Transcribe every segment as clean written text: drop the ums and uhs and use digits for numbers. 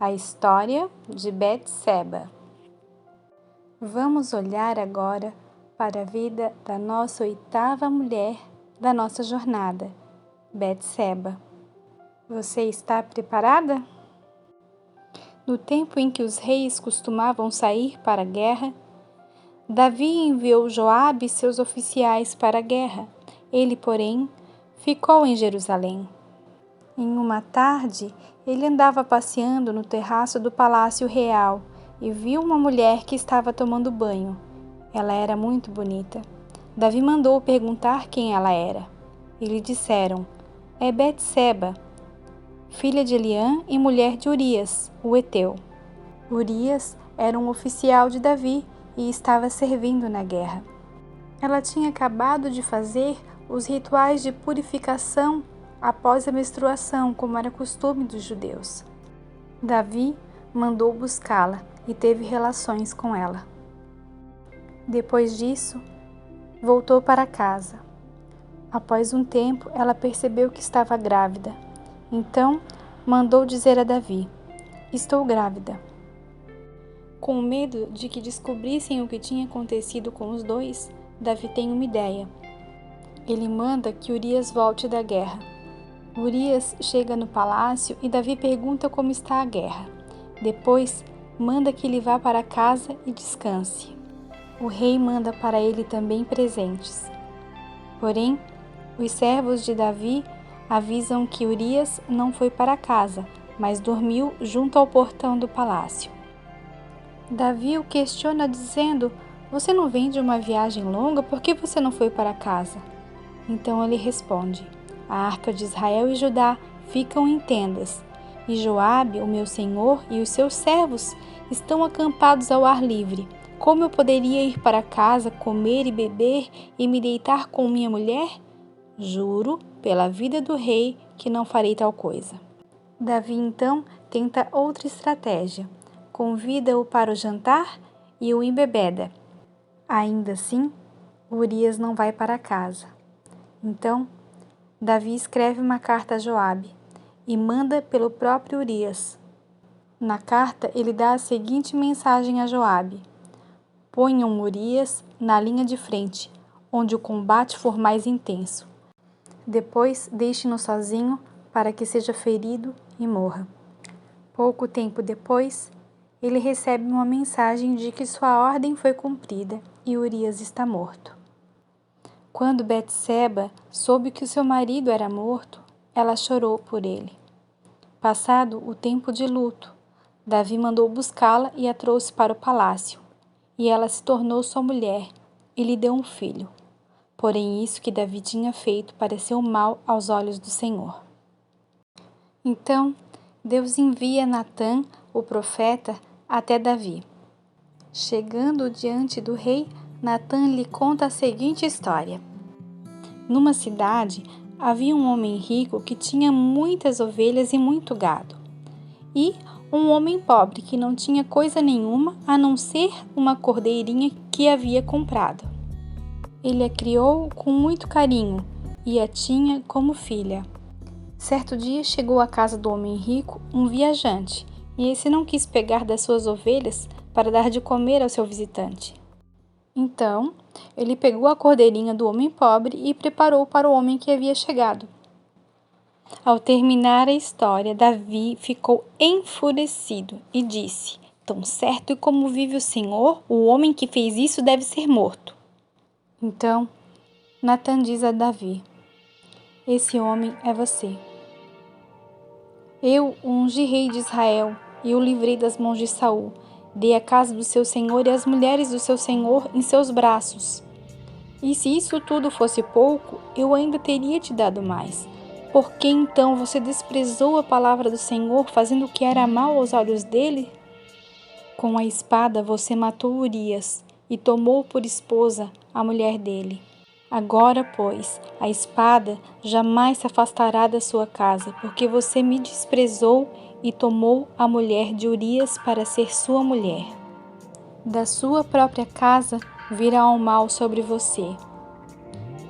A história de Betseba. Vamos olhar agora para a vida da nossa oitava mulher da nossa jornada, Betseba. Você está preparada? No tempo em que os reis costumavam sair para a guerra, Davi enviou Joabe e seus oficiais para a guerra. Ele, porém, ficou em Jerusalém. Em uma tarde, ele andava passeando no terraço do palácio real e viu uma mulher que estava tomando banho. Ela era muito bonita. Davi mandou perguntar quem ela era. E lhe disseram: é Betseba, filha de Eliã e mulher de Urias, o heteu. Urias era um oficial de Davi e estava servindo na guerra. Ela tinha acabado de fazer os rituais de purificação após a menstruação, como era costume dos judeus. Davi mandou buscá-la e teve relações com ela. Depois disso, voltou para casa. Após um tempo, ela percebeu que estava grávida. Então, mandou dizer a Davi: estou grávida. Com medo de que descobrissem o que tinha acontecido com os dois, Davi tem uma ideia. Ele manda que Urias volte da guerra. Urias chega no palácio e Davi pergunta como está a guerra. Depois, manda que ele vá para casa e descanse. O rei manda para ele também presentes. Porém, os servos de Davi avisam que Urias não foi para casa, mas dormiu junto ao portão do palácio. Davi o questiona dizendo: você não vem de uma viagem longa? Por que você não foi para casa? Então ele responde: a arca de Israel e Judá ficam em tendas, e Joabe, o meu senhor, e os seus servos estão acampados ao ar livre. Como eu poderia ir para casa, comer e beber e me deitar com minha mulher? Juro, pela vida do rei, que não farei tal coisa. Davi então tenta outra estratégia. Convida-o para o jantar e o embebeda. Ainda assim, Urias não vai para casa. Então, Davi escreve uma carta a Joabe e manda pelo próprio Urias. Na carta, ele dá a seguinte mensagem a Joabe: ponham Urias na linha de frente, onde o combate for mais intenso. Depois, deixem-no sozinho para que seja ferido e morra. Pouco tempo depois, ele recebe uma mensagem de que sua ordem foi cumprida e Urias está morto. Quando Betseba soube que o seu marido era morto, ela chorou por ele. Passado o tempo de luto, Davi mandou buscá-la e a trouxe para o palácio, e ela se tornou sua mulher e lhe deu um filho. Porém, isso que Davi tinha feito pareceu mal aos olhos do Senhor. Então, Deus envia Natã, o profeta, até Davi. Chegando diante do rei, Natã lhe conta a seguinte história. Numa cidade, havia um homem rico que tinha muitas ovelhas e muito gado, e um homem pobre que não tinha coisa nenhuma a não ser uma cordeirinha que havia comprado. Ele a criou com muito carinho e a tinha como filha. Certo dia chegou à casa do homem rico um viajante, e esse não quis pegar das suas ovelhas para dar de comer ao seu visitante. Então, ele pegou a cordeirinha do homem pobre e preparou para o homem que havia chegado. Ao terminar a história, Davi ficou enfurecido e disse: tão certo como vive o Senhor, o homem que fez isso deve ser morto. Então, Natã diz a Davi: esse homem é você. Eu o ungi rei de Israel e o livrei das mãos de Saul. Dei a casa do seu senhor e as mulheres do seu senhor em seus braços. E se isso tudo fosse pouco, eu ainda teria te dado mais. Por que então você desprezou a palavra do Senhor, fazendo o que era mal aos olhos dele? Com a espada você matou Urias e tomou por esposa a mulher dele. Agora, pois, a espada jamais se afastará da sua casa, porque você me desprezou e tomou a mulher de Urias para ser sua mulher. Da sua própria casa virá o mal sobre você.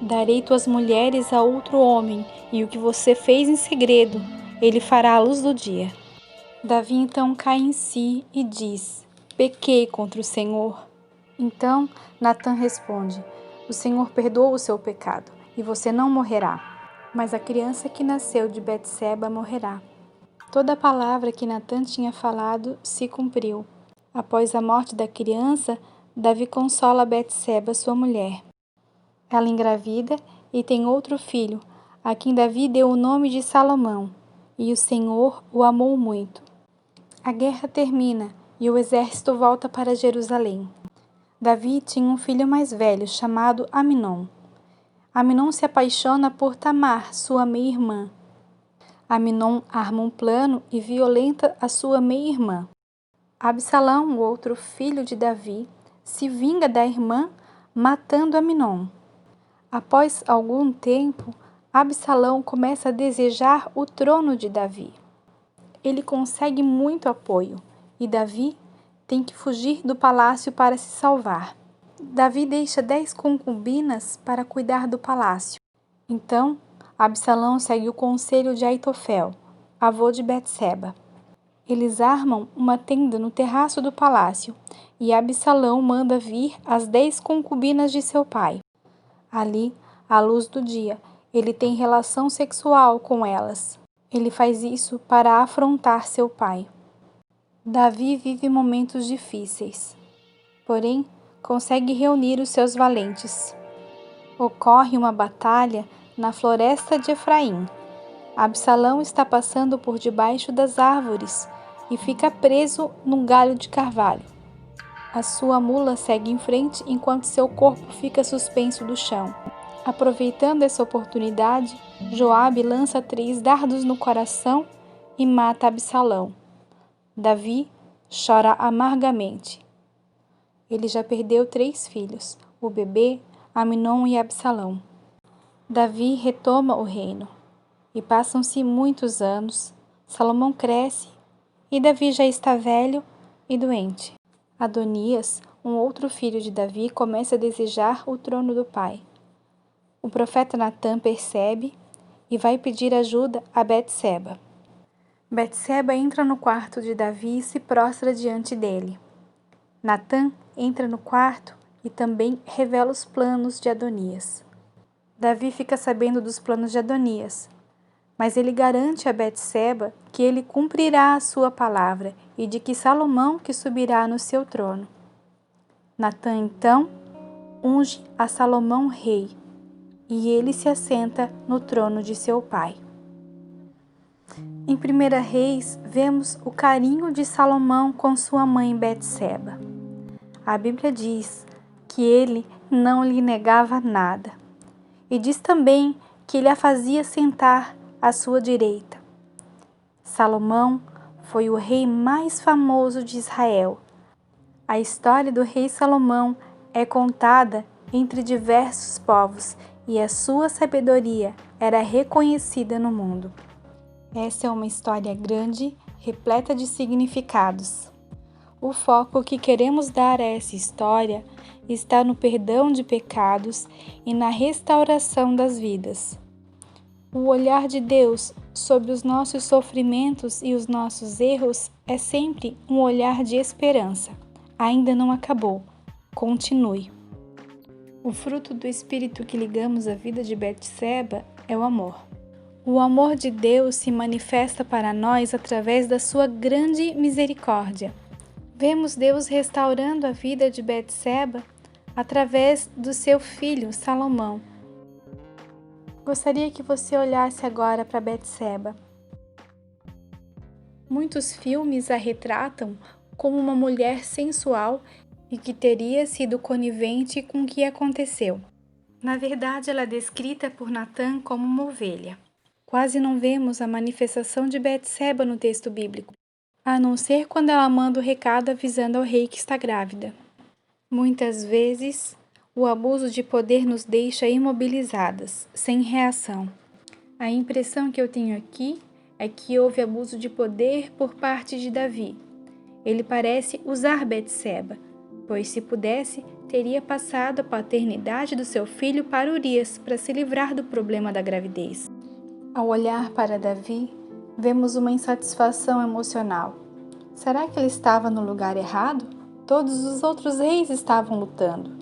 Darei tuas mulheres a outro homem, e o que você fez em segredo, ele fará à luz do dia. Davi então cai em si e diz: pequei contra o Senhor. Então Natã responde: o Senhor perdoa o seu pecado e você não morrerá, mas a criança que nasceu de Betseba morrerá. Toda a palavra que Natã tinha falado se cumpriu. Após a morte da criança, Davi consola Betseba, sua mulher. Ela engravida e tem outro filho, a quem Davi deu o nome de Salomão, e o Senhor o amou muito. A guerra termina e o exército volta para Jerusalém. Davi tinha um filho mais velho chamado Aminon. Aminon se apaixona por Tamar, sua meia-irmã. Aminon arma um plano e violenta a sua meia-irmã. Absalão, o outro filho de Davi, se vinga da irmã, matando Aminon. Após algum tempo, Absalão começa a desejar o trono de Davi. Ele consegue muito apoio e Davi tem que fugir do palácio para se salvar. Davi deixa 10 concubinas para cuidar do palácio. Então, Absalão segue o conselho de Aitofel, avô de Betseba. Eles armam uma tenda no terraço do palácio e Absalão manda vir as 10 concubinas de seu pai. Ali, à luz do dia, ele tem relação sexual com elas. Ele faz isso para afrontar seu pai. Davi vive momentos difíceis, porém consegue reunir os seus valentes. Ocorre uma batalha na floresta de Efraim. Absalão está passando por debaixo das árvores e fica preso num galho de carvalho. A sua mula segue em frente enquanto seu corpo fica suspenso do chão. Aproveitando essa oportunidade, Joabe lança 3 dardos no coração e mata Absalão. Davi chora amargamente. Ele já perdeu 3 filhos, o bebê, Aminon e Absalão. Davi retoma o reino. E passam-se muitos anos, Salomão cresce e Davi já está velho e doente. Adonias, um outro filho de Davi, começa a desejar o trono do pai. O profeta Natã percebe e vai pedir ajuda a Betseba. Betseba entra no quarto de Davi e se prostra diante dele. Natã entra no quarto e também revela os planos de Adonias. Davi fica sabendo dos planos de Adonias, mas ele garante a Betseba que ele cumprirá a sua palavra e de que Salomão que subirá no seu trono. Natã, então, unge a Salomão rei, e ele se assenta no trono de seu pai. Em 1 Reis, vemos o carinho de Salomão com sua mãe Betseba. A Bíblia diz que ele não lhe negava nada, e diz também que ele a fazia sentar à sua direita. Salomão foi o rei mais famoso de Israel. A história do rei Salomão é contada entre diversos povos e a sua sabedoria era reconhecida no mundo. Essa é uma história grande, repleta de significados. O foco que queremos dar a essa história está no perdão de pecados e na restauração das vidas. O olhar de Deus sobre os nossos sofrimentos e os nossos erros é sempre um olhar de esperança. Ainda não acabou. Continue. O fruto do Espírito que ligamos à vida de Betseba é o amor. O amor de Deus se manifesta para nós através da sua grande misericórdia. Vemos Deus restaurando a vida de Betseba através do seu filho Salomão. Gostaria que você olhasse agora para Betseba. Muitos filmes a retratam como uma mulher sensual e que teria sido conivente com o que aconteceu. Na verdade, ela é descrita por Natã como uma ovelha. Quase não vemos a manifestação de Betseba no texto bíblico, a não ser quando ela manda o recado avisando ao rei que está grávida. Muitas vezes, o abuso de poder nos deixa imobilizadas, sem reação. A impressão que eu tenho aqui é que houve abuso de poder por parte de Davi. Ele parece usar Betseba, pois se pudesse, teria passado a paternidade do seu filho para Urias para se livrar do problema da gravidez. Ao olhar para Davi, Vemos uma insatisfação emocional. Será que ele estava no lugar errado? Todos os outros reis estavam lutando.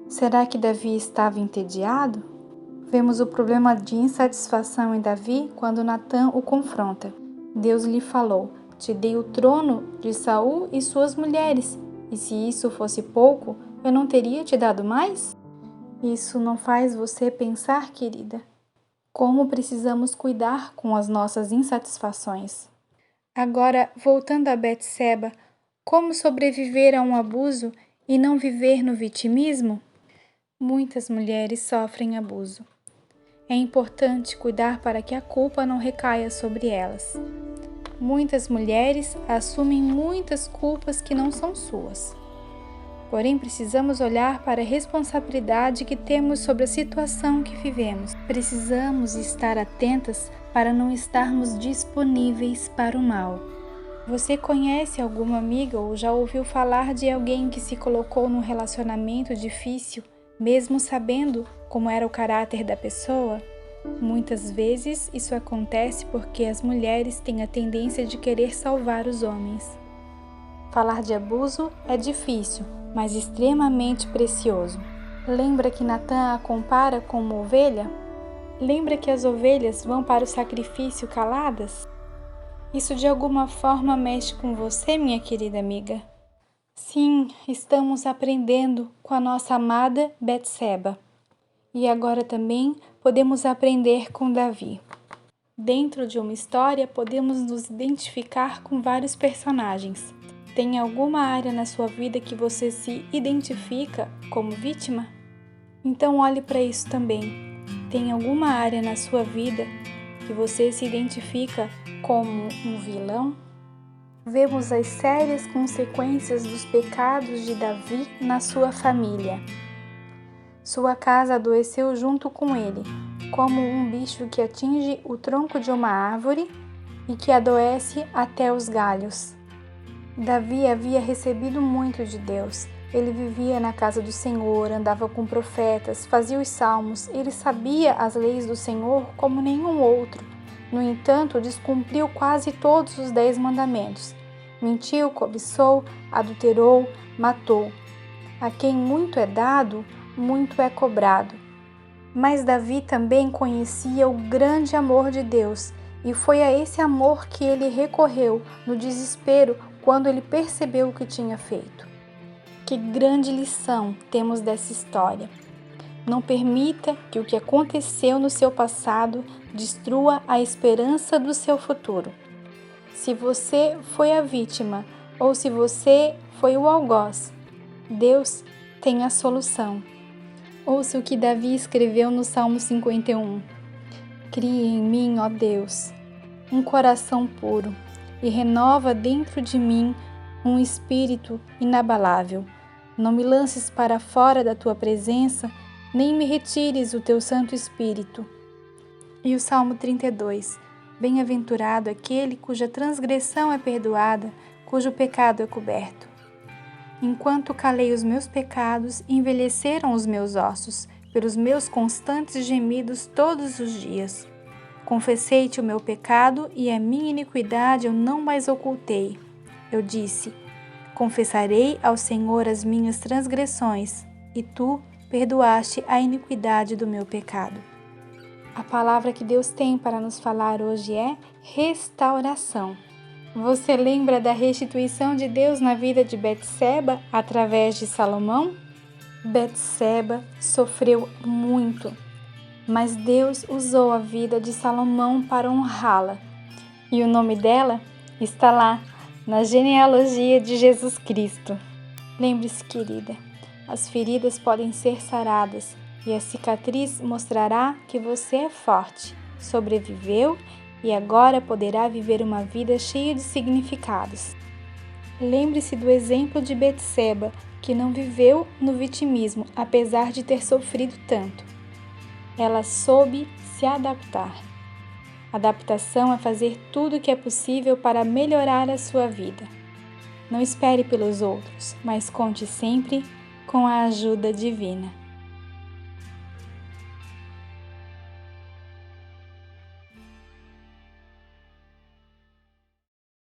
Será que Davi estava entediado? Vemos o problema de insatisfação em Davi quando Natã o confronta. Deus lhe falou: te dei o trono de Saul e suas mulheres, e se isso fosse pouco, eu não teria te dado mais? Isso não faz você pensar, querida? Como precisamos cuidar com as nossas insatisfações. Agora, voltando a Betseba, como sobreviver a um abuso e não viver no vitimismo? Muitas mulheres sofrem abuso. É importante cuidar para que a culpa não recaia sobre elas. Muitas mulheres assumem muitas culpas que não são suas. Porém, precisamos olhar para a responsabilidade que temos sobre a situação que vivemos. Precisamos estar atentas para não estarmos disponíveis para o mal. Você conhece alguma amiga ou já ouviu falar de alguém que se colocou num relacionamento difícil, mesmo sabendo como era o caráter da pessoa? Muitas vezes isso acontece porque as mulheres têm a tendência de querer salvar os homens. Falar de abuso é difícil, mas extremamente precioso. Lembra que Natã a compara com uma ovelha? Lembra que as ovelhas vão para o sacrifício caladas? Isso de alguma forma mexe com você, minha querida amiga? Sim, estamos aprendendo com a nossa amada Betseba. E agora também podemos aprender com Davi. Dentro de uma história, podemos nos identificar com vários personagens. Tem alguma área na sua vida que você se identifica como vítima? Então olhe para isso também. Tem alguma área na sua vida que você se identifica como um vilão? Vemos as sérias consequências dos pecados de Davi na sua família. Sua casa adoeceu junto com ele, como um bicho que atinge o tronco de uma árvore e que adoece até os galhos. Davi havia recebido muito de Deus. Ele vivia na casa do Senhor, andava com profetas, fazia os salmos, ele sabia as leis do Senhor como nenhum outro. No entanto, descumpriu quase todos os 10 mandamentos. Mentiu, cobiçou, adulterou, matou. A quem muito é dado, muito é cobrado. Mas Davi também conhecia o grande amor de Deus, e foi a esse amor que ele recorreu no desespero quando ele percebeu o que tinha feito. Que grande lição temos dessa história! Não permita que o que aconteceu no seu passado destrua a esperança do seu futuro. Se você foi a vítima ou se você foi o algoz, Deus tem a solução. Ouça o que Davi escreveu no Salmo 51. Cria em mim, ó Deus, um coração puro e renova dentro de mim um espírito inabalável. Não me lances para fora da tua presença, nem me retires o teu Santo Espírito. E o Salmo 32. Bem-aventurado aquele cuja transgressão é perdoada, cujo pecado é coberto. Enquanto calei os meus pecados, envelheceram os meus ossos, pelos meus constantes gemidos todos os dias. Confessei-te o meu pecado e a minha iniquidade eu não mais ocultei. Eu disse: confessarei ao Senhor as minhas transgressões, e tu perdoaste a iniquidade do meu pecado. A palavra que Deus tem para nos falar hoje é restauração. Você lembra da restituição de Deus na vida de Betseba através de Salomão? Betseba sofreu muito, mas Deus usou a vida de Salomão para honrá-la. E o nome dela está lá, na genealogia de Jesus Cristo. Lembre-se, querida, as feridas podem ser saradas e a cicatriz mostrará que você é forte, sobreviveu e agora poderá viver uma vida cheia de significados. Lembre-se do exemplo de Betseba, que não viveu no vitimismo, apesar de ter sofrido tanto. Ela soube se adaptar. Adaptação é fazer tudo o que é possível para melhorar a sua vida. Não espere pelos outros, mas conte sempre com a ajuda divina.